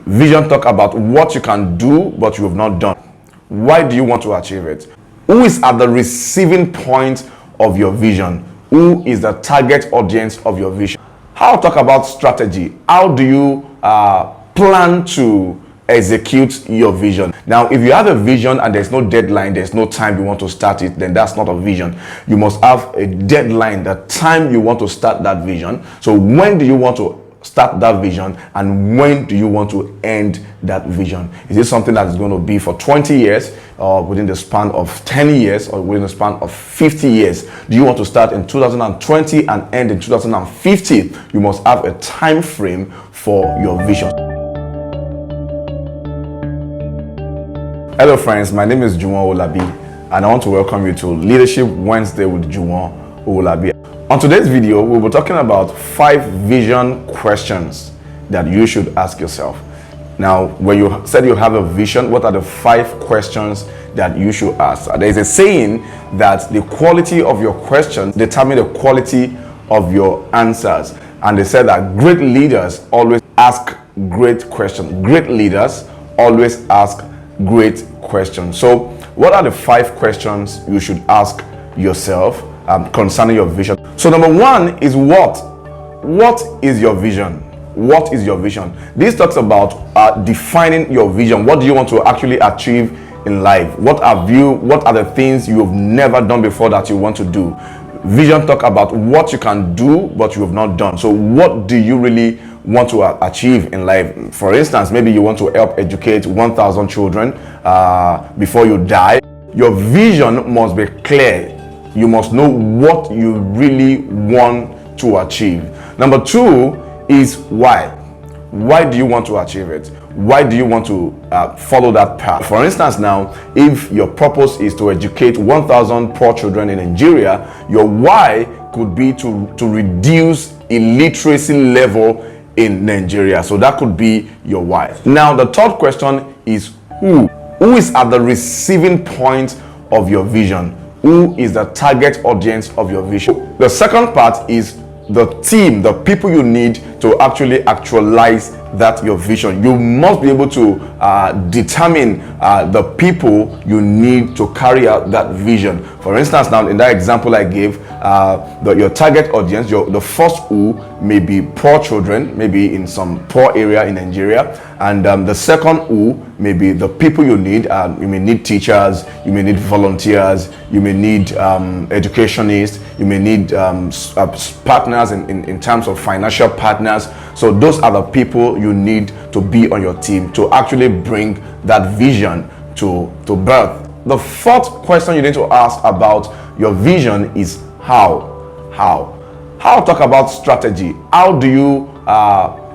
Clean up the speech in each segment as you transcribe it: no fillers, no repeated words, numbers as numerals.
Vision talk about what you can do but you have not done. Why do you want to achieve it? Who is at the receiving point of your vision? Who is the target audience of your vision? I'll talk about strategy. How do you plan to execute your vision? Now, if you have a vision and there's no deadline, there's no time you want to start it, then that's not a vision. You must have a deadline, the time you want to start that vision. So when do you want to start that vision, and when do you want to end that vision? Is this something that is going to be for 20 years, or within the span of 10 years, or within the span of 50 years? Do you want to start in 2020 and end in 2050? You must have a time frame for your vision. Hello friends, my name is Juwon Owolabi, and I want to welcome you to Leadership Wednesday with Juwon Owolabi. On today's video, we'll be talking about 5 vision questions that you should ask yourself. Now, when you said you have a vision, what are the 5 questions that you should ask? There is a saying that the quality of your questions determine the quality of your answers. And they said that great leaders always ask great questions. Great leaders always ask great questions. So, what are the 5 questions you should ask yourself concerning your vision? So number 1 is what is your vision? What is your vision? This talks about defining your vision. What do you want to actually achieve in life? What are the things you have never done before that you want to do? Vision talk about what you can do but you have not done. So what do you really want to achieve in life? For instance, maybe you want to help educate 1,000 children before you die. Your vision must be clear. You must know what you really want to achieve. Number 2 is why. Why do you want to achieve it? Why do you want to follow that path? For instance, now, if your purpose is to educate 1,000 poor children in Nigeria, your why could be to reduce illiteracy level in Nigeria. So that could be your why. Now, the third question is who. Who is at the receiving point of your vision? Who is the target audience of your vision? The second part is the team, the people you need to actually actualize that your vision. You must be able to determine the people you need to carry out that vision. For instance, now in that example I gave, your target audience, the first who may be poor children, maybe in some poor area in Nigeria, and the second who may be the people you need. You may need teachers, you may need volunteers, you may need educationists, you may need partners in terms of financial partners. So those are the people you need to be on your team to actually bring that vision to birth. The fourth question you need to ask about your vision is how. How talk about strategy. How do you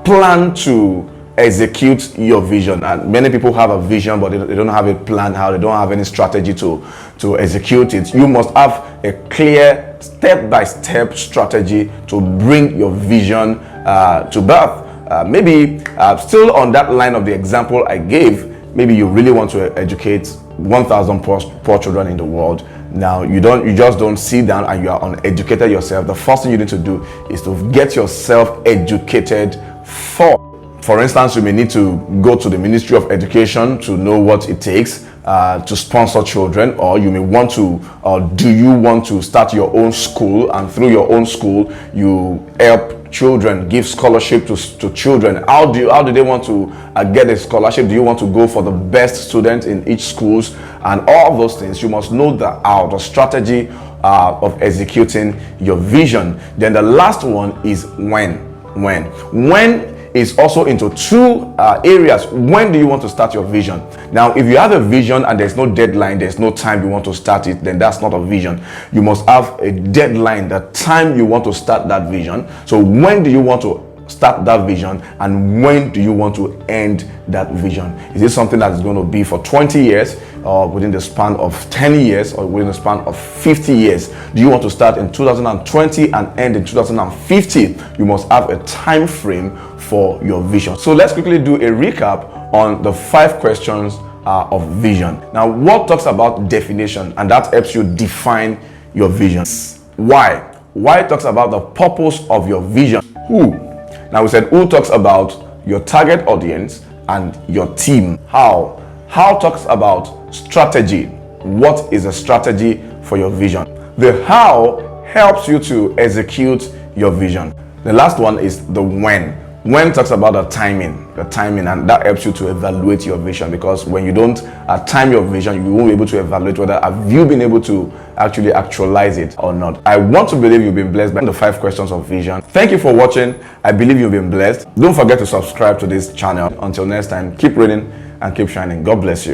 plan to execute your vision? And many people have a vision but they don't have a plan, how they don't have any strategy to execute it. You must have a clear step-by-step strategy to bring your vision to birth. Maybe still on that line of the example I gave, maybe you really want to educate 1,000 poor children in the world. Now you just don't sit down and you are uneducated yourself. The first thing you need to do is to get yourself educated first. For instance, you may need to go to the Ministry of Education to know what it takes to sponsor children, or you may want to, or do you want to start your own school, and through your own school you help children, give scholarship to children. How do they want to get a scholarship? Do you want to go for the best students in each schools? And all those things, you must know the strategy of executing your vision. Then the last one is when is also into 2 areas. When do you want to start your vision? Now, if you have a vision and there's no deadline, there's no time you want to start it, then that's not a vision. You must have a deadline, the time you want to start that vision. So when do you want to start that vision, and when do you want to end that vision? Is this something that is going to be for 20 years, or within the span of 10 years, or within the span of 50 years? Do you want to start in 2020 and end in 2050? You must have a time frame for your vision. So let's quickly do a recap on the 5 questions of vision. Now, what talks about definition, and that helps you define your vision. Why talks about the purpose of your vision. Who. Now we said who talks about your target audience, and your team. How talks about strategy. What is a strategy for your vision? The how helps you to execute your vision. The last one is the when. When talks about the timing, and that helps you to evaluate your vision, because when you don't time your vision, you won't be able to evaluate whether have you been able to actually actualize it or not. I want to believe you've been blessed by the 5 questions of vision. Thank you for watching. I believe you've been blessed. Don't forget to subscribe to this channel. Until next time, keep reading and keep shining. God bless you.